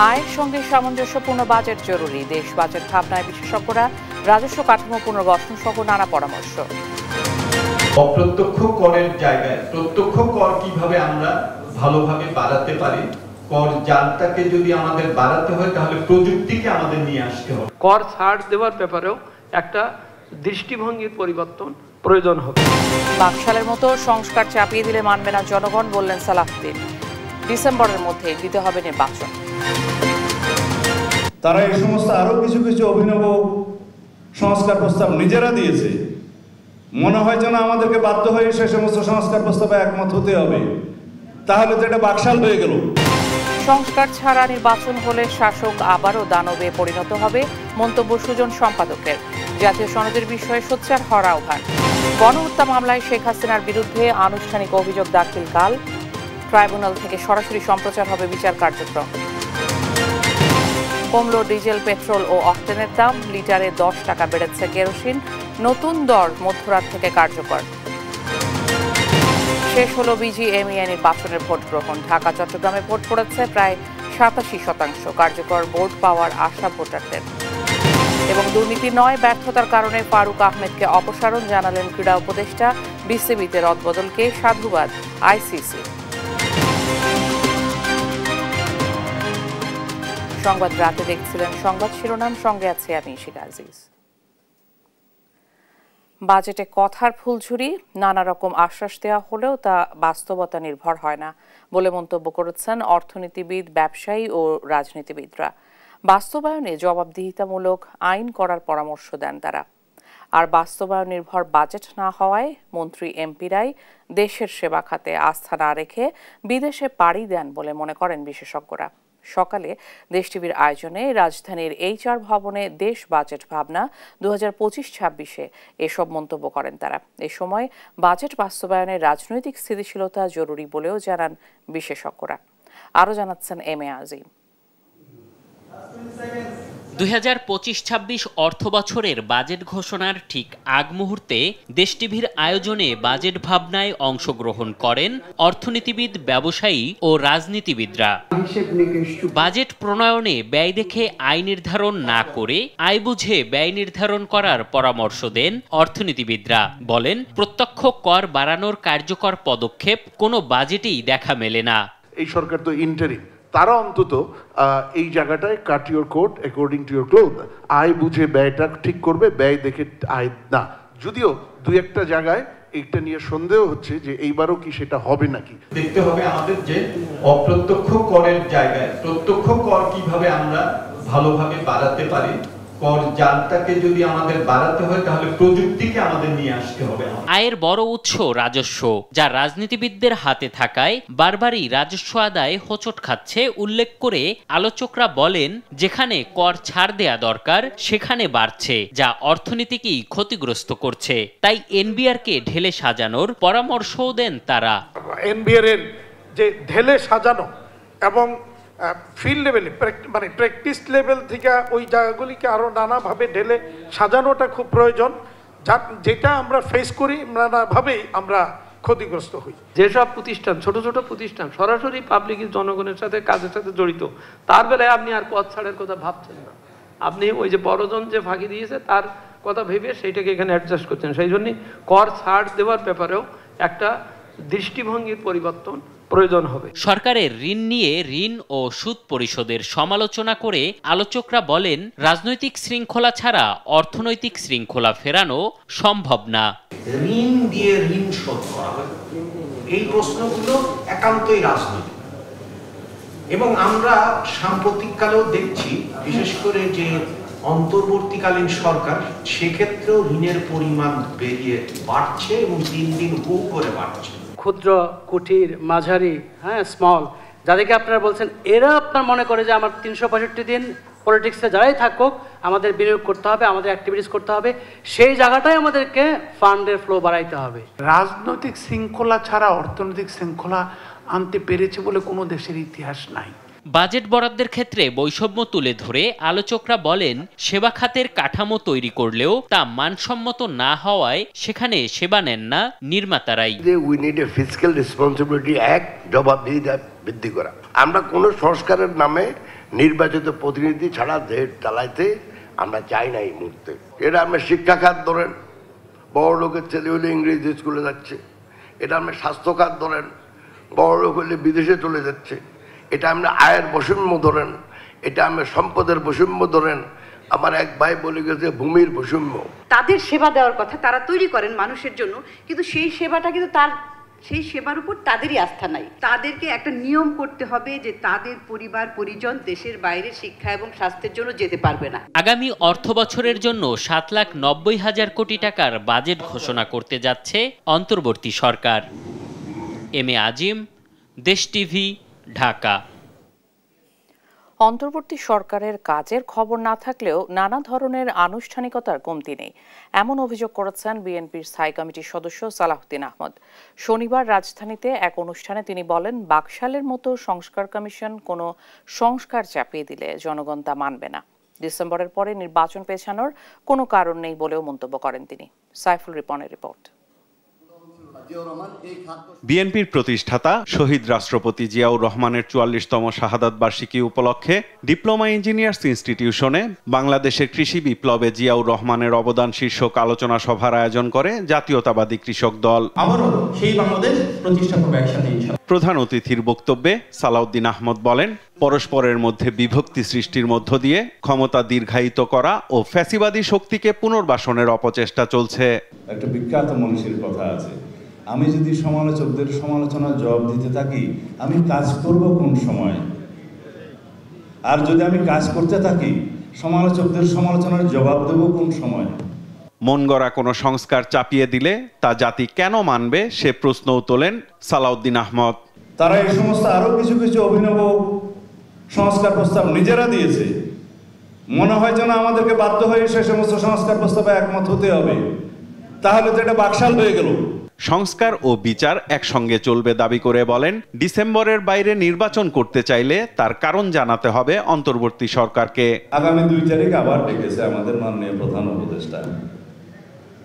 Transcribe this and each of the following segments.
আয়ের সঙ্গে সামঞ্জস্যপূর্ণ বাজেট জরুরি, দেশ বাজেট ভাবনায় বিশেষজ্ঞরা, রাজস্ব কাঠামো পুনর্গঠন সহ নানা পরামর্শ। অপ্রত্যক্ষ করের জায়গায় প্রত্যক্ষ কর কিভাবে আমরা ভালোভাবে বাড়াতে পারি, কর জালটাকে যদি আমাদের বাড়াতে হয় তাহলে প্রযুক্তিকে আমাদের নিয়ে আসতে হবে। কর ছাড় দেওয়ার ব্যাপারেও একটা দৃষ্টিভঙ্গির পরিবর্তন প্রয়োজন হবে। বাকশালের মতো সংস্কার চাপিয়ে দিলে মানবে না জনগণ, বললেন সালাহুদ্দিন। ডিসেম্বরের মধ্যে দিতে হবে নির্বাচন। তারা এই সমস্ত আরো কিছু কিছু অভিনব সংস্কার প্রস্তাব নিজেরা দিয়েছে। মনে হয় যেন আমাদেরকে বাধ্য হয়ে সে সমস্ত সংস্কার প্রস্তাবে একমত হতে হবে, তাহলে তো এটা বাকশাল হয়ে গেল। সংস্কার ছাড়া নির্বাচন হলে শাসক আবারও দানবে পরিণত হবে, মন্তব্য সুজন সম্পাদকের। জাতীয় সনদের বিষয়ে সোচ্চার হওয়ার আহ্বান। গণহত্যা মামলায় শেখ হাসিনার বিরুদ্ধে আনুষ্ঠানিক অভিযোগ দাখিল কাল, ট্রাইব্যুনাল থেকে সরাসরি সম্প্রচার হবে বিচার কার্যক্রম। কমল ডিজেল, পেট্রোল ও অক্টেনের দাম, লিটারে 10 টাকা বেড়েছে কেরোসিন, নতুন দর মধ্যরাত থেকে কার্যকর। শেষ হলো বিজিএমইএ নির্বাচনের ভোট গ্রহণ। ঢাকা চট্টগ্রামে ভোট পড়েছে প্রায় 87%, কার্যকর ভোট পাওয়ার আশা ভোটারদের। এবং দুর্নীতি নয়, ব্যর্থতার কারণে ফারুক আহমেদকে অপসারণ, জানালেন ক্রীড়া উপদেষ্টা। বিসিবিতে রদবদলকে সাধুবাদ আইসিসি। সংবাদ রাতে দেখছিলেন সংবাদ শিরোনাম, সঙ্গে আছে আমি শিখা আজিজ। বাজেটে কথার ফুলঝুরি, নানা রকম আশ্বাস দেওয়া হলেও তা বাস্তবতা নির্ভর হয় না বলে মন্তব্য করেছেন অর্থনীতিবিদ, ব্যবসায়ী ও রাজনীতিবিদরা। বাস্তবায়নে জবাবদিহিতামূলক আইন করার পরামর্শ দেন তারা। আর বাস্তবায়ন নির্ভর বাজেট না হওয়ায় মন্ত্রী এমপিরাই দেশের সেবা খাতে আস্থা না রেখে বিদেশে পাড়ি দেন বলে মনে করেন বিশেষজ্ঞরা। সকালে দেশ টিভির আয়োজনে রাজধানীর HR ভবনে দেশ বাজেট ভাবনা 2025-26 এসব মন্তব্য করেন তারা। এ সময় বাজেট বাস্তবায়নে রাজনৈতিক স্থিতিশীলতা জরুরি বলেও জানান বিশেষজ্ঞরা। আরও জানাচ্ছেন MA আজিম। 2025-26 অর্থ বছরের বাজেট ঘোষণার ঠিক আগ মুহূর্তে দেশ টিভির আয়োজনে বাজেট ভাবনায় অংশগ্রহণ করেন অর্থনীতিবিদ, ব্যবসায়ী ও রাজনীতিবিদরা। বাজেট প্রণয়নে ব্যয় দেখে আয় নির্ধারণ না করে আয় বুঝে ব্যয় নির্ধারণ করার পরামর্শ দেন অর্থনীতিবিদরা। বলেন, প্রত্যক্ষ কর বাড়ানোর কার্যকর পদক্ষেপ কোনো বাজেটেই দেখা মেলে না। এই সরকার তো ইন্টারিম, তারা অন্তত এই জায়গাটায় cut your coat according to your cloth, আয় বুঝে ব্যয়টা ঠিক করবে, ব্যয় দেখে আয় না। যদিও দুই একটা জায়গায় এইটা নিয়ে সন্দেহ হচ্ছে যে এইবারও কি সেটা হবে নাকি। দেখতে হবে আমাদের যে অপ্রত্যক্ষ করের জায়গায় প্রত্যক্ষ কর কিভাবে আমরা ভালোভাবে বাড়াতে পারি, কর জালটাকে যদি আমাদের বাড়াতে হয় তাহলে প্রযুক্তিকে আমাদের নিয়ে আসতে হবে। আয়ের বড় উৎস রাজস্ব, যা রাজনীতিবিদদের হাতে থাকায় বারবারই রাজস্ব আদায় হোঁচট খাচ্ছে উল্লেখ করে আলোচকরা বলেন, যেখানে কর ছাড় দেয়া দরকার সেখানে বাড়ছে, যা অর্থনীতিকেই ক্ষতিগ্রস্ত করছে। তাই এনবিআরকে ঢেলে সাজানোর পরামর্শও দেন তারা। এনবিআর এর যে ঢেলে সাজানো এবং ফিল্ড লেভেলে মানে প্র্যাকটিস লেভেল থেকে ওই জায়গাগুলিকে আরও নানাভাবে ঢেলে সাজানোটা খুব প্রয়োজন, যেটা আমরা ফেস করি, নানাভাবেই আমরা ক্ষতিগ্রস্ত হই। যেসব প্রতিষ্ঠান, ছোট ছোট প্রতিষ্ঠান সরাসরি পাবলিক জনগণের সাথে কাজের সাথে জড়িত, তার বেলায় আপনি আর কর ছাড়ের কথা ভাবছেন না। আপনি ওই যে বড়জন যে ফাঁকি দিয়েছে তার কথা ভেবে সেইটাকে এখানে অ্যাডজাস্ট করছেন। সেই জন্যই কর ছাড় দেওয়ার ব্যাপারেও একটা দৃষ্টিভঙ্গির পরিবর্তন প্রয়োজন হবে। সরকারের ঋণ নিয়ে ঋণ ও সুদ পরিশোধের সমালোচনা করে আলোচকরা বলেন, রাজনৈতিক শৃঙ্খলা ছাড়া অর্থনৈতিক শৃঙ্খলা ফেরানো সম্ভব না। ঋণ দিয়ে ঋণ শোধ করা হয়, এই প্রশ্নগুলো একান্তই রাজনৈতিক। এবং আমরা সাম্প্রতিককালেও দেখছি, বিশেষ করে যে অন্তর্বর্তীকালীন সরকার, সেক্ষেত্রেও ঋণের পরিমাণ বাড়ছে এবং দিন দিন হু করে বাড়ছে। ক্ষুদ্র, কুটির, মাঝারি, স্মল, যাদেরকে আপনারা বলছেন, এরা আপনার মনে করে যে আমার 365 দিন পলিটিক্সে যারাই থাকুক আমাদের বিনিয়োগ করতে হবে, আমাদের অ্যাক্টিভিটিস করতে হবে, সেই জায়গাটাই আমাদেরকে ফান্ডের ফ্লো বাড়াইতে হবে। রাজনৈতিক শৃঙ্খলা ছাড়া অর্থনৈতিক শৃঙ্খলা আনতে পেরেছে বলে কোনো দেশের ইতিহাস নাই। বাজেট বরাদ্দের ক্ষেত্রে বৈষম্য তুলে ধরে আলোচকরা বলেন, সেবা খাতের কাঠামো তৈরি করলেও তা মানসম্মত না হওয়ায় সেখানে সেবা নেন না নির্মাতারাই। We need a fiscal responsibility act, জবাবদিহিতা বৃদ্ধি করা। আমরা কোনো সংস্কারের নামে নির্বাচিত প্রতিনিধি ছাড়া দেশ চালাইতে আমরা চাই না এই মুহূর্তে। এটা আমরা শিক্ষা খাত ধরেন, বড় লোকের ছেলে হলে ইংরেজি স্কুলে যাচ্ছে। এটা আমরা স্বাস্থ্য খাত ধরেন, বড় লোক হলে বিদেশে চলে যাচ্ছে। এটা আমরা আয়ের বৈষম্য ধরেন, এটা আমরা সম্পদের বৈষম্য ধরেন। আমার এক ভাই বলে গেছে ভূমির বৈষম্য। তাদের সেবা দেওয়ার কথা তারা তৈরি করেন মানুষের জন্য, কিন্তু সেই সেবাটা কিন্তু সেই সেবার উপর তাদেরই আস্থা নাই। তাদেরকে একটা নিয়ম করতে হবে যে তাদের পরিবার পরিজন দেশের বাইরে শিক্ষা এবং স্বাস্থ্যের জন্য যেতে পারবে না। আগামী অর্থ বছরের জন্য 7,90,000 কোটি টাকার বাজেট ঘোষণা করতে যাচ্ছে অন্তর্বর্তী সরকার। এম এ আজিম, দেশ টিভি, ঢাকা। অন্তর্বর্তী সরকারের কাজের খবর না থাকলেও নানা ধরনের আনুষ্ঠানিকতার কমতি নেই, এমন অভিযোগ করেছেন বিএনপির স্থায়ী কমিটির সদস্য সালাউদ্দিন আহমদ। শনিবার রাজধানীতে এক অনুষ্ঠানে তিনি বলেন, বাকশালের মতো সংস্কার কমিশন কোনো সংস্কার চাপিয়ে দিলে জনগণ তা মানবে না। ডিসেম্বরের পরে নির্বাচন পেছানোর কোনো কারণ নেই বলেও মন্তব্য করেন তিনি। সাইফুল রিপনের রিপোর্ট। বিএনপির প্রতিষ্ঠাতা শহীদ রাষ্ট্রপতি জিয়াউর রহমানের 44তম শাহাদাত বার্ষিকী উপলক্ষে ডিপ্লোমা ইঞ্জিনিয়ার্স ইনস্টিটিউশনে বাংলাদেশের কৃষি বিপ্লবে জিয়াউর রহমানের অবদান শীর্ষক আলোচনা সভার আয়োজন করে জাতীয়তাবাদী কৃষক দল। আবারও সেই বাংলাদেশ প্রতিষ্ঠা করবে একসাথে ইনশাআল্লাহ। প্রধান অতিথির বক্তব্যে সালাউদ্দিন আহমদ বলেন, পরস্পরের মধ্যে বিভক্তি সৃষ্টির মধ্য দিয়ে ক্ষমতা দীর্ঘায়িত করা ও ফ্যাসিবাদী শক্তিকে পুনর্বাসনের অপচেষ্টা চলছে। একটা বিখ্যাত মনীষীর কথা আছে, আমি যদি সমালোচকদের সমালোচনার জবাব দিতে থাকি, আমি কাজ করব কোন সময়? আর যদি আমি কাজ করতে থাকি, সমালোচকদের সমালোচনার জবাব দেব কোন সময়? মন গড়া কোনো সংস্কার চাপিয়ে দিলে তা জাতি কেন মানবে সে প্রশ্নও তোলেন সালাউদ্দিন আহমদ। তারা এই সমস্ত আরো কিছু কিছু অভিনব সংস্কার প্রস্তাব নিজেরা দিয়েছে। মনে হয় যেন আমাদেরকে বাধ্য হয়ে সে সমস্ত সংস্কার প্রস্তাবে একমত হতে হবে, তাহলে তো এটা বাকশাল হয়ে গেল। সংস্কার ও বিচার একসঙ্গে চলবে দাবি করে বলেন, ডিসেম্বরের বাইরে নির্বাচন করতে চাইলে তার কারণ জানাতে হবে অন্তর্বর্তী সরকারকে। আগামী 2 তারিখ আবার ডেকেছে আমাদের মাননীয় প্রধান উপদেষ্টা।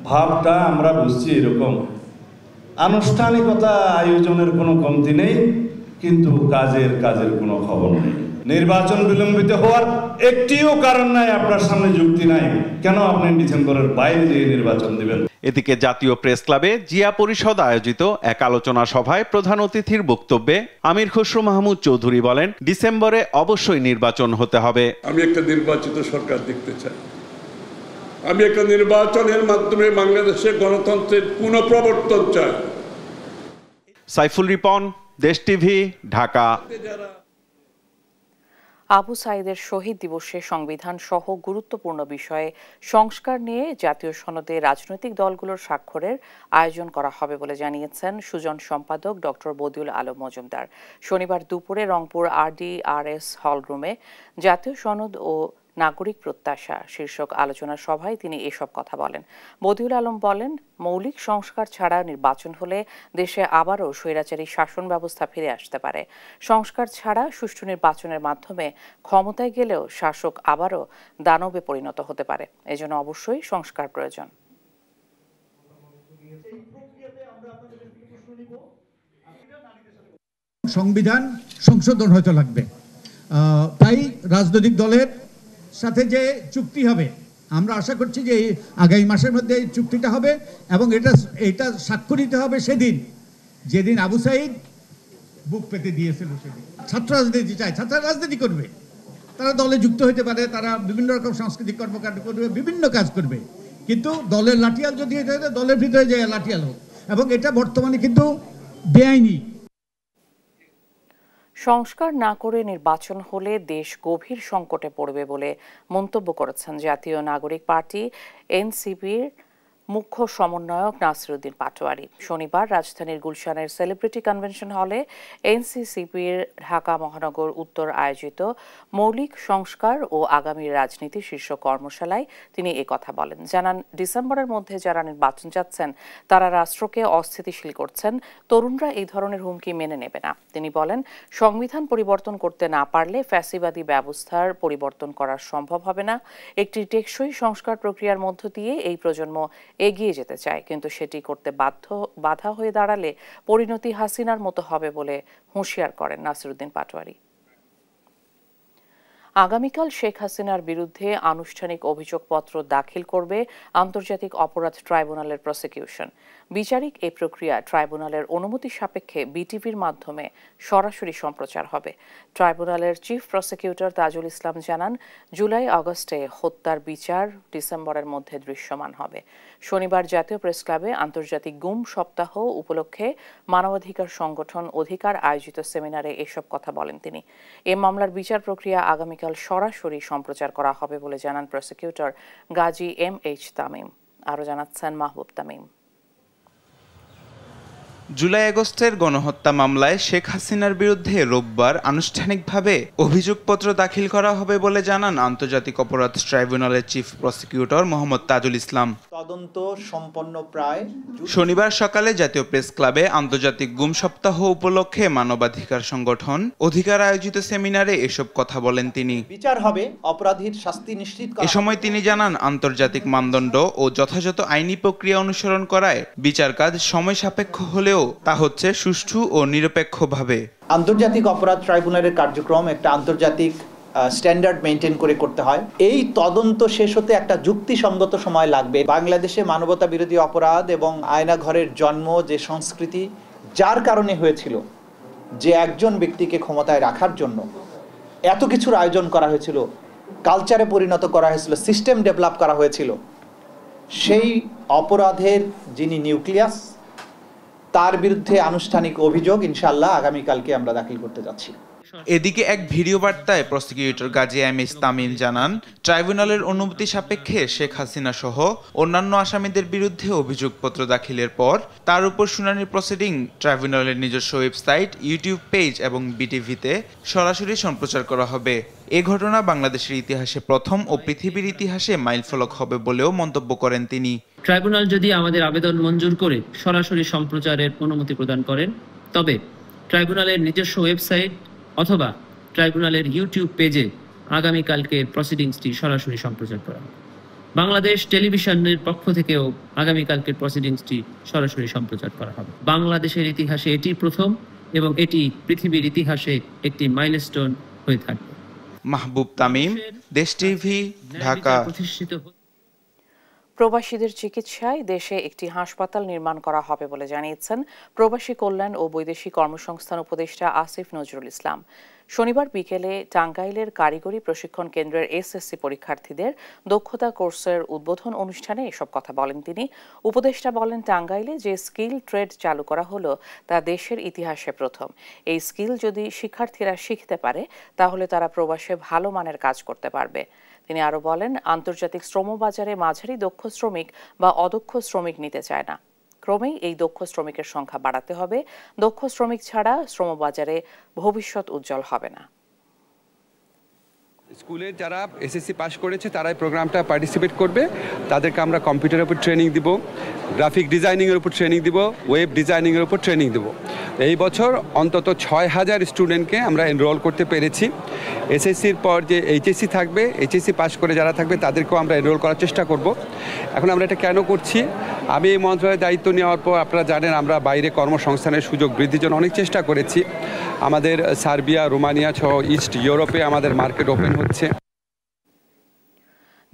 ভাবটা আমরা বুঝছি এরকম, আনুষ্ঠানিকতা আয়োজনের কোনো কমতি নেই, কিন্তু কাজের কোনো খবর নেই। নির্বাচন বিলম্বিত হওয়ার একটিও কারণ নাই, আপনার সামনে যুক্তি নাই কেন আপনি ডিসেম্বরের বাইরে গিয়ে নির্বাচন দিবেন। এদিকে জাতীয় প্রেস ক্লাবে জিয়া পরিষদ আয়োজিত এক আলোচনা সভায় প্রধান অতিথির বক্তব্যে আমির খসরু মাহমুদ চৌধুরী বলেন, ডিসেম্বরে অবশ্যই নির্বাচন হতে হবে। আমি একটা নির্বাচিত সরকার দেখতে চাই। আমি একটা নির্বাচনের মাধ্যমে বাংলাদেশের গণতন্ত্রের পুনঃপ্রবর্তন চাই। সাইফুল রিপন, দেশ টিভি, ঢাকা। আবু সাইদের শহীদ দিবসে সংবিধান সহ গুরুত্বপূর্ণ বিষয়ে সংস্কার নিয়ে জাতীয় সনদে রাজনৈতিক দলগুলোর স্বাক্ষরের আয়োজন করা হবে বলে জানিয়েছেন সুজন সম্পাদক ডক্টর বদিউল আলম মজুমদার। শনিবার দুপুরে রংপুর RDRS হলরুমে জাতীয় সনদ ও নাগরিক প্রত্যাশা শীর্ষক আলোচনা সভায় তিনি এসব কথা বলেন। বদিউল আলম বলেন, মৌলিক সংস্কার ছাড়া নির্বাচন হলে দেশে আবারও স্বৈরাচারী শাসন ব্যবস্থা ফিরে আসতে পারে। সংস্কার ছাড়া সুষ্ঠু নির্বাচনের মাধ্যমে ক্ষমতায় গেলেও শাসক আবারও দানবে পরিণত হতে পারে। এজন্য অবশ্যই সংস্কার প্রয়োজন। সংবিধান সংশোধন হয়তো লাগবে, তাই রাজনৈতিক দলের সাথে যে চুক্তি হবে, আমরা আশা করছি যে আগামী মাসের মধ্যে এই চুক্তিটা হবে এবং এটা স্বাক্ষরিত হবে সেদিন যেদিন আবু সাইদ বুক পেতে দিয়েছিল। সেদিন ছাত্র রাজনীতি চায়, ছাত্র রাজনীতি করবে, তারা দলে যুক্ত হতে পারে, তারা বিভিন্ন রকম সাংস্কৃতিক কর্মকাণ্ড করবে, বিভিন্ন কাজ করবে, কিন্তু দলের লাঠিয়াল যদি হতে হয় দলের ভিতরে যায় লাঠিয়াল হোক, এবং এটা বর্তমানে কিন্তু বেআইনি। সংস্কার না করে নির্বাচন হলে দেশ গভীর সংকটে পড়বে বলে মন্তব্য করেছেন জাতীয় নাগরিক পার্টি এনসিপির মুখ্য সমন্বয়ক নাসিরউদ্দিন পাটোয়ারি। শনিবার রাজধানীর গুলশানের সেলিব্রিটি কনভেনশন হলে এনসিসিপির ঢাকা মহানগর উত্তর আয়োজিত মৌলিক সংস্কার ও আগামী রাজনীতি শীর্ষক কর্মশালায় তিনি কথা বলেন। জানান, ডিসেম্বরের মধ্যে যারা নির্বাচন চাচ্ছেন তারা রাষ্ট্রকে অস্থিতিশীল করছেন, তরুণরা এই ধরনের হুমকি মেনে নেবে না। তিনি বলেন, সংবিধান পরিবর্তন করতে না পারলে ফ্যাসিবাদী ব্যবস্থার পরিবর্তন করা সম্ভব হবে না। একটি টেকসই সংস্কার প্রক্রিয়ার মধ্য দিয়ে এই প্রজন্ম এগিয়ে যেতে চায়, কিন্তু সেটি করতে বাধা হয়ে দাঁড়ালে পরিণতি হাসিনার মতো হবে বলে হুঁশিয়ার করেন নাসিরউদ্দিন পাটোয়ারি। আগামীকাল শেখ হাসিনার বিরুদ্ধে আনুষ্ঠানিক অভিযোগপত্র দাখিল করবে আন্তর্জাতিক অপরাধ ট্রাইব্যুনালের প্রসিকিউশন। বিচারিক এই প্রক্রিয়া ট্রাইব্যুনালের অনুমতি সাপেক্ষে বিটিভির মাধ্যমে সরাসরি সম্প্রচার হবে। ট্রাইব্যুনালের চিফ প্রসিকিউটর তাজুল ইসলাম জানান, জুলাই আগস্টে হত্যার বিচার ডিসেম্বরের মধ্যে দৃশ্যমান হবে। শনিবার জাতীয় প্রেস ক্লাবে আন্তর্জাতিক গুম সপ্তাহ উপলক্ষে মানবাধিকার সংগঠন অধিকার আয়োজিত সেমিনারে এসব কথা বলেন তিনি। এ মামলার বিচার প্রক্রিয়া আগামীকাল সরাসরি সম্প্রচার করা হবে বলে জানান প্রসিকিউটর গাজী MH তামিম। আরও জানাচ্ছেন মাহবুব তামিম। জুলাই আগস্টের গণহত্যা মামলায় শেখ হাসিনার বিরুদ্ধে রোববার আনুষ্ঠানিকভাবে অভিযোগপত্র দাখিল করা হবে বলে জানান আন্তর্জাতিক অপরাধ ট্রাইব্যুনালের চিফ প্রসিকিউটর মোহাম্মদ তাজুল ইসলাম। তদন্ত সম্পন্ন প্রায় শনিবার সকালে জাতীয় প্রেস ক্লাবে আন্তর্জাতিক গুম সপ্তাহ উপলক্ষে মানবাধিকার সংগঠন অধিকার আয়োজিত সেমিনারে এসব কথা বলেন তিনি। বিচার হবে, অপরাধীর শাস্তি নিশ্চিত করা। এ সময় তিনি জানান, আন্তর্জাতিক মানদণ্ড ও যথাযথ আইনি প্রক্রিয়া অনুসরণ করায় বিচার কাজ সময় সাপেক্ষ হলেও তা হচ্ছে সুষ্ঠু ও নিরপেক্ষভাবে। আন্তর্জাতিক অপরাধ ট্রাইব্যুনালের কার্যক্রম একটা আন্তর্জাতিক স্ট্যান্ডার্ড মেনটেন করে করতে হয়। এই তদন্ত শেষ হতে একটা যুক্তিসঙ্গত সময় লাগবে। বাংলাদেশে মানবতা বিরোধী অপরাধ এবং আয়নাঘরের জন্ম যে সংস্কৃতি যার কারণে হয়েছিল, যে একজন ব্যক্তিকে ক্ষমতায় রাখার জন্য এত কিছুর আয়োজন করা হয়েছিল, কালচারে পরিণত করা হয়েছিল, সিস্টেম ডেভেলপ করা হয়েছিল, সেই অপরাধের যিনি নিউক্লিয়াস তার বিরুদ্ধে আনুষ্ঠানিক অভিযোগ ইনশাআল্লাহ আগামীকালকে আমরা দাখিল করতে যাচ্ছি। এদিকে এক ভিডিও বার্তায় প্রসিকিউটর গাজী MH তামিম জানান, ট্রাইব্যুনালের অনুমতি সাপেক্ষে শেখ হাসিনা সহ অন্যান্য আসামিদের বিরুদ্ধে অভিযোগপত্র দাখিলের পর তার উপর শুনানির প্রসিডিং ট্রাইব্যুনালের নিজস্ব ওয়েবসাইট, ইউটিউব পেজ এবং বিটিভিতে সরাসরি সম্প্রচার করা হবে। এ ঘটনা বাংলাদেশের ইতিহাসে প্রথম ও পৃথিবীর ইতিহাসে মাইলফলক হবে বলেও মন্তব্য করেন তিনি। ট্রাইব্যুনাল যদি আমাদের আবেদন মঞ্জুর করে সরাসরি সম্প্রচারের অনুমতি প্রদান করেন, তবে ট্রাইব্যুনালের নিজস্ব ওয়েবসাইট অথবা ট্রাইব্যুনালের ইউটিউব পেজে আগামীকালকে প্রসিডিংসটি সরাসরি সম্প্রচার করা হবে। বাংলাদেশ টেলিভিশনের পক্ষ থেকেও আগামীকালকের প্রসিডিংসটি সরাসরি সম্প্রচার করা হবে। বাংলাদেশের ইতিহাসে এটি প্রথম এবং এটি পৃথিবীর ইতিহাসে একটি মাইলস্টোন হয়ে থাকবে। মাহবুব তামিম, দেশ টিভি, ঢাকা। প্রবাসীদের চিকিৎসায় দেশে একটি হাসপাতাল নির্মাণ করা হবে বলে জানিয়েছেন প্রবাসী কল্যাণ ও বৈদেশিক কর্মসংস্থান উপদেষ্টা আসিফ নজরুল ইসলাম। শনিবার বিকেলে টাঙ্গাইলের কারিগরি প্রশিক্ষণ কেন্দ্রের SSC পরীক্ষার্থীদের দক্ষতা কোর্সের উদ্বোধন অনুষ্ঠানে এসব কথা বলেন তিনি। উপদেষ্টা বলেন, টাঙ্গাইলে যে স্কিল ট্রেড চালু করা হলো তা দেশের ইতিহাসে প্রথম। এই স্কিল যদি শিক্ষার্থীরা শিখতে পারে তাহলে তারা প্রবাসে ভালো মানের কাজ করতে পারবে। তিনি আরো বলেন, আন্তর্জাতিক শ্রমবাজারে মাঝারি দক্ষ শ্রমিক বা অদক্ষ শ্রমিক নিতে চায় না। ক্রমেই এই দক্ষ শ্রমিকের সংখ্যা বাড়াতে হবে। দক্ষ শ্রমিক ছাড়া শ্রমবাজারে ভবিষ্যৎ উজ্জ্বল হবে না। স্কুলের যারা SSC পাস করেছে তারাই প্রোগ্রামটা পার্টিসিপেট করবে। তাদেরকে আমরা কম্পিউটারের উপর ট্রেনিং দিব, গ্রাফিক ডিজাইনিংয়ের উপর ট্রেনিং দিব, ওয়েব ডিজাইনিংয়ের উপর ট্রেনিং দিব। এই বছর অন্তত 6000 স্টুডেন্টকে আমরা এনরোল করতে পেরেছি। SSCর পর যে HSC থাকবে, HSC পাস করে যারা থাকবে তাদেরকেও আমরা এনরোল করার চেষ্টা করব। এখন আমরা এটা কেন করছি? আমি এই মন্ত্রণালয়ের দায়িত্ব নেওয়ার পর আপনারা জানেন আমরা বাইরে কর্মসংস্থানের সুযোগ বৃদ্ধির জন্য অনেক চেষ্টা করেছি। আমাদের সার্বিয়া, রোমানিয়া সহ ইস্ট ইউরোপে আমাদের মার্কেট ওপেন হচ্ছে।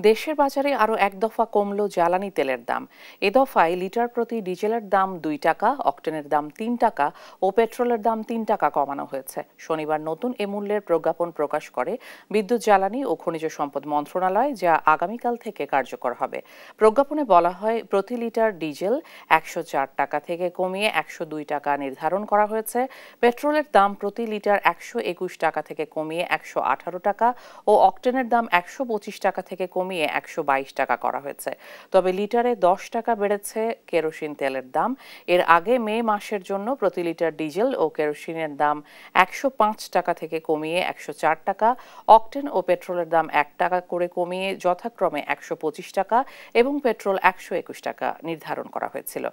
দেশের বাজারে আরও এক দফা কমল জ্বালানি তেলের দাম। এ দফায় লিটার প্রতি ডিজেলের দাম 2 টাকা, অক্টেনের দাম 3 টাকা ও পেট্রোলের দাম 3 টাকা কমানো হয়েছে। শনিবার নতুন এ মূল্যের প্রজ্ঞাপন প্রকাশ করে বিদ্যুৎ, জ্বালানি ও খনিজ সম্পদ মন্ত্রণালয়, যা আগামীকাল থেকে কার্যকর হবে। প্রজ্ঞাপনে বলা হয়, প্রতি লিটার ডিজেল 104 টাকা থেকে কমিয়ে 102 টাকা নির্ধারণ করা হয়েছে। পেট্রোলের দাম প্রতি লিটার 121 টাকা থেকে কমিয়ে 118 টাকা ও অক্টেনের দাম 125 টাকা থেকে কমিয়ে 122 টাকা করা হয়েছে। তবে লিটারে 10 টাকা বেড়েছে কেরোসিন তেলের দাম। এর আগে মে মাসের জন্য প্রতি লিটার ডিজেল ও কেরোসিনের দাম 105 টাকা থেকে কমিয়ে 104 টাকা, অক্টেন ও পেট্রোলের দাম 1 টাকা করে কমিয়ে যথাক্রমে 125 টাকা এবং পেট্রোল 121 টাকা নির্ধারণ করা হয়েছিল।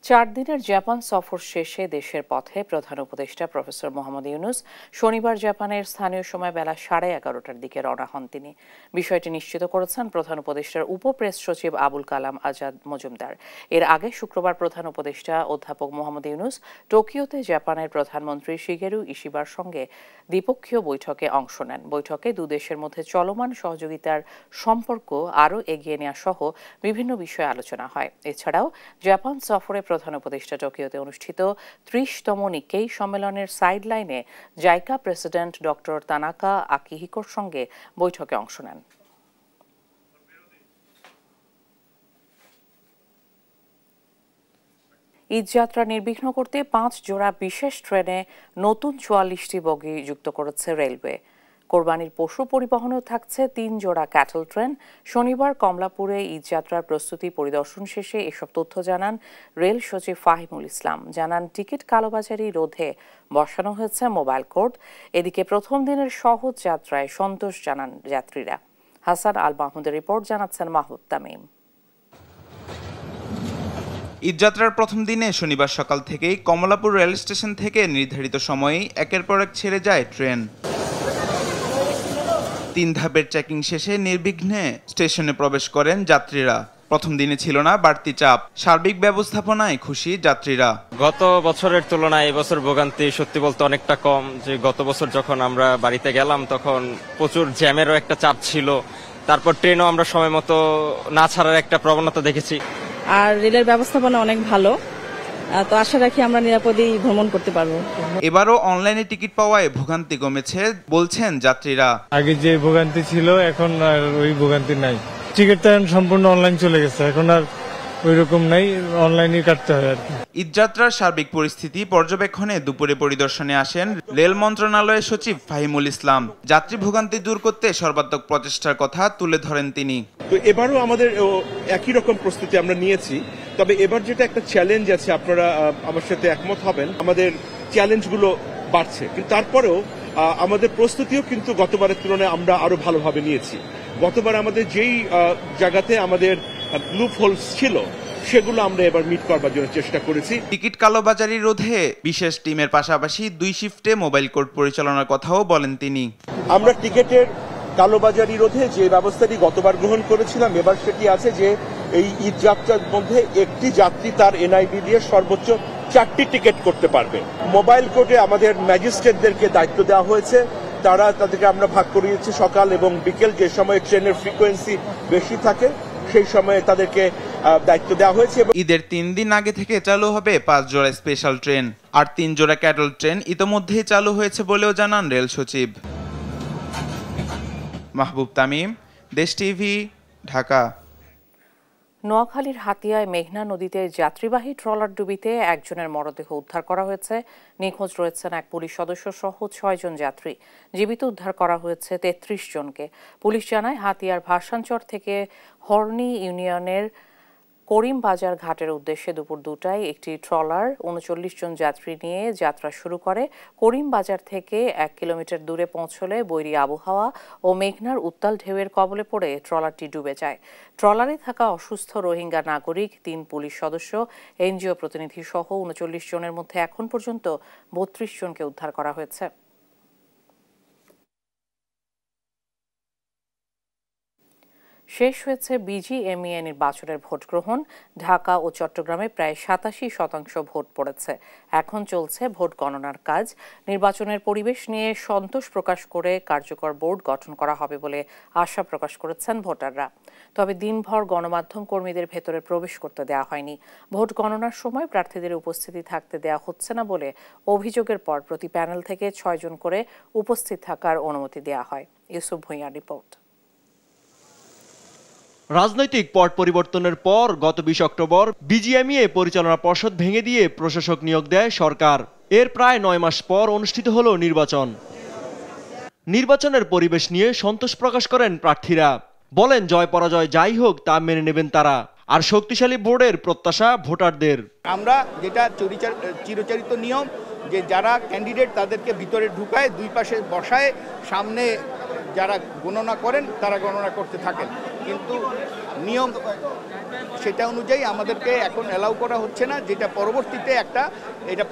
4 দিনের জাপান সফর শেষে দেশের পথে প্রধান উপদেষ্টা প্রফেসর মোহাম্মদ ইউনূস শনিবার জাপানের স্থানীয় সময় বেলা 11:30টার দিকে রওনা হন। তিনি বিষয়টি নিশ্চিত করেছেন প্রধান উপদেষ্টার উপপ্রেস সচিব আবুল কালাম আজাদ মজুমদার। এর আগে শুক্রবার প্রধান উপদেষ্টা অধ্যাপক মোহাম্মদ ইউনূস টোকিওতে জাপানের প্রধানমন্ত্রী শিগেরু ইশিবার সঙ্গে দ্বিপক্ষীয় বৈঠকে অংশ নেন। বৈঠকে দুদেশের মধ্যে চলমান সহযোগিতার সম্পর্ক আরও এগিয়ে নেওয়া সহ বিভিন্ন বিষয়ে আলোচনা হয়। এছাড়াও জাপান সফরে প্রধান উপদেষ্টা টোকিওতে অনুষ্ঠিত 30তম নিক্কেই সম্মেলনের সাইডলাইনে জাইকা প্রেসিডেন্ট ডক্টর তানাকা আকিহিকোর সঙ্গে বৈঠকে অংশ নেন। ঈদযাত্রা নির্বিঘ্ন করতে 5 জোড়া বিশেষ ট্রেনে নতুন 44টি বগি যুক্ত করেছে রেলওয়ে। কোরবানির পশু পরিবহনেও থাকছে 3 জোড়া ক্যাটল ট্রেন। শনিবার কমলাপুরে ঈদযাত্রার প্রস্তুতি পরিদর্শন শেষে এসব তথ্য জানান রেল সচিব ফাহিমুল ইসলাম। জানান টিকিট কালোবাজারি রোধে বসানো হয়েছে মোবাইল কোর্ট। এদিকে প্রথম দিনের সহজ যাত্রায় সন্তোষ জানান যাত্রীরা। হাসান আল মাহমুদের রিপোর্ট, জানাচ্ছেন মাহবুব তামিম। ঈদযাত্রার প্রথম দিনে শনিবার সকাল থেকেই কমলাপুর রেল স্টেশন থেকে নির্ধারিত সময়েই একের পর এক ছেড়ে যায় ট্রেন। 3 ধাপের চেকিং শেষে নির্বিঘ্নে স্টেশনে প্রবেশ করেন যাত্রীরা। প্রথম দিনে ছিল না বাড়তি চাপ, সার্বিক ব্যবস্থাপনায় খুশি যাত্রীরা। গত বছরের তুলনায় এবছর ভোগান্তি সত্যি বলতে অনেকটা কম। যে গত বছর যখন আমরা বাড়িতে গেলাম তখন প্রচুর জ্যামেরও একটা চাপ ছিল, তারপর ট্রেনও আমরা সময় মতো না ছাড়ার একটা প্রবণতা দেখেছি। আর রেলের ব্যবস্থাপনা অনেক ভালো, তো আশা রাখি আমরা নিরাপদেই ভ্রমণ করতে পারবো। এবারও অনলাইনে টিকিট পাওয়ায় ভোগান্তি কমেছে বলছেন যাত্রীরা। আগে যে ভোগান্তি ছিল এখন আর ওই ভোগান্তি নাই। টিকিট তো সম্পূর্ণ অনলাইন চলে গেছে, এখন আর ওই রকম নাই, অনলাইনে কাটতে হয় আর কি। ঈদযাত্রার সার্বিক পরিস্থিতি পর্যবেক্ষণে দুপুরে পরিদর্শনে আসেন রেল মন্ত্রণালয়ের সচিব ফাহিমুল ইসলাম। যাত্রী ভোগান্তি দূর করতে সর্বাত্মক প্রচেষ্টার কথা তুলে ধরেন তিনি। তো এবারও আমাদের একই রকম প্রস্তুতি আমরা নিয়েছি, তবে এবার যেটা একটা চ্যালেঞ্জ আছে, আপনারা আমার সাথে একমত হবেন, আমাদের চ্যালেঞ্জগুলো বাড়ছে, কিন্তু তারপরেও আমাদের প্রস্তুতিও কিন্তু গতবারের তুলনায় আমরা আরো ভালোভাবে নিয়েছি। গতবার আমাদের যেই জায়গাতে আমাদের লুপ হোলস ছিল সেগুলো আমরা এবার মিট করবার জন্য চেষ্টা করেছি। টিকিট কালোবাজারি রোধে বিশেষ টিমের পাশাপাশি 2 শিফটে মোবাইল কোর্ট পরিচালনার কথাও বলেন তিনি। আমরা টিকিটের কালোবাজারি রোধে যে ব্যবস্থাটি গতবার গ্রহণ করেছিলাম, এবার সেটি আছে যে এই ঈদ যাত্রার মধ্যে একটি যাত্রী তার এনআইডি দিয়ে সর্বোচ্চ 4টি টিকিট করতে পারবে। মোবাইল কোর্টে আমাদের ম্যাজিস্ট্রেটদেরকে দায়িত্ব দেওয়া হয়েছে, তাদেরকে আমরা ভাগ করিয়েছি সকাল এবং বিকেল, যে সময় ট্রেনের ফ্রিকোয়েন্সি বেশি থাকে সেই সময়ে তাদেরকে দায়িত্ব দেওয়া হয়েছে। ঈদের 3 দিন আগে থেকে চালু হবে 5 জোড়া স্পেশাল ট্রেন আর 3 জোড়া ক্যাটল ট্রেন ইতোমধ্যেই চালু হয়েছে বলেও জানান রেল সচিব। মাহবুব তামিম, দেশ টিভি, ঢাকা। নোয়াখালীর হাতিয়ায় মেঘনা নদীতে যাত্রীবাহী ট্রলার ডুবিতে একজনের মরদেহ উদ্ধার করা হয়েছে। নিখোঁজ রয়েছেন এক পুলিশ সদস্য সহ 6 জন যাত্রী। জীবিত উদ্ধার করা হয়েছে 33 জনকে। পুলিশ জানায় হাতিয়ার ভাসানচর থেকে হর্নি ইউনিয়নের করিমবাজার ঘাটের উদ্দেশ্যে দুপুর 2টায় একটি ট্রলার 39 জন যাত্রী নিয়ে যাত্রা শুরু করে। করিমবাজার থেকে 1 কিলোমিটার দূরে পৌঁছলে বৈরী আবহাওয়া ও মেঘনার উত্তাল ঢেউয়ের কবলে পড়ে ট্রলারটি ডুবে যায়। ট্রলারে থাকা অসুস্থ রোহিঙ্গা নাগরিক, 3 পুলিশ সদস্য, এনজিও প্রতিনিধি সহ 39 জনের মধ্যে এখন পর্যন্ত 32 জনকে উদ্ধার করা হয়েছে। শেষ হয়েছে বিজিএমইএ নির্বাচনের ভোট গ্রহণ। ঢাকা ও চট্টগ্রামে প্রায় 87% ভোট পড়েছে। এখন চলছে ভোট গণনার কাজ। নির্বাচনের পরিবেশ নিয়ে সন্তোষ প্রকাশ করে কার্যকর বোর্ড গঠন করা হবে বলে আশা প্রকাশ করেছেন ভোটাররা। তবে দিনভর গণমাধ্যম কর্মীদের ভেতরে প্রবেশ করতে দেওয়া হয়নি। ভোট গণনার সময় প্রার্থীদের উপস্থিতি থাকতে দেওয়া হচ্ছে না বলে অভিযোগের পর প্রতি প্যানেল থেকে 6 জন করে উপস্থিত থাকার অনুমতি দেওয়া হয়। ইউসুফ ভুঁইয়ার রিপোর্ট। রাজনৈতিক পট পরিবর্তনের পর গত 20 অক্টোবর বিজিএমইএ পরিচালনা পর্ষদ ভেঙে দিয়ে প্রশাসক নিয়োগ দেয় সরকার। এর প্রায় 9 মাস পর অনুষ্ঠিত হলো নির্বাচন। নির্বাচনের পরিবেশ নিয়ে সন্তোষ প্রকাশ করেন প্রার্থীরা। বলেন জয় পরাজয় যাই হোক তা মেনে নেবেন তারা। আর শক্তিশালী বোর্ডের প্রত্যাশা ভোটারদের। আমরা যেটা চিরচরিত নিয়ম যে যারা ক্যান্ডিডেট তাদেরকে ভিতরে ঢুকায়, 2 পাশে বসায়, সামনে যারা গণনা করেন তারা গণনা করতে থাকেন। কিন্তু নিয়ম সেটা অনুযায়ী আমাদেরকে এখন অ্যালাউ করা হচ্ছে না, যেটা পরবর্তীতে এটা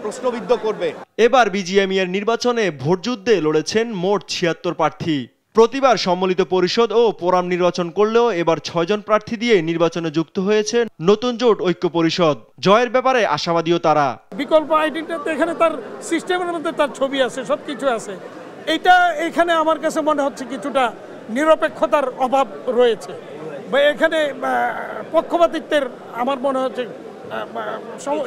প্রশ্নবিদ্ধ করবে। এবার বিজিএমইএ এর নির্বাচনে ভোটযুদ্ধে লড়েছেন মোট ৭৬ প্রার্থী। প্রতিবার সম্মিলিত পরিষদ ও ফোরাম নির্বাচন করলেও এবার ৬ জন প্রার্থী দিয়ে নির্বাচনে যুক্ত হয়েছে নতুন জোট ঐক্য পরিষদ। জয়ের ব্যাপারে আশাবাদীও তারা। বিকল্প আইডেন্টিটিতে এখানে তার সিস্টেমের মধ্যে তার ছবি আছে, সবকিছু আছে। এইটা এখানে আমার কাছে মনে হচ্ছে কিছুটা নিরপেক্ষতার অভাব রয়েছে, বা এখানে পক্ষপাতিত্বের আমার মনে হচ্ছে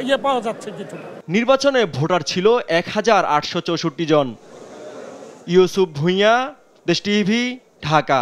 ইয়ে পাওয়া যাচ্ছে কিছুটা। নির্বাচনে ভোটার ছিল ১,৮৬৪ জন। ইউসুফ ভুঁইয়া, দেশ টিভি, ঢাকা।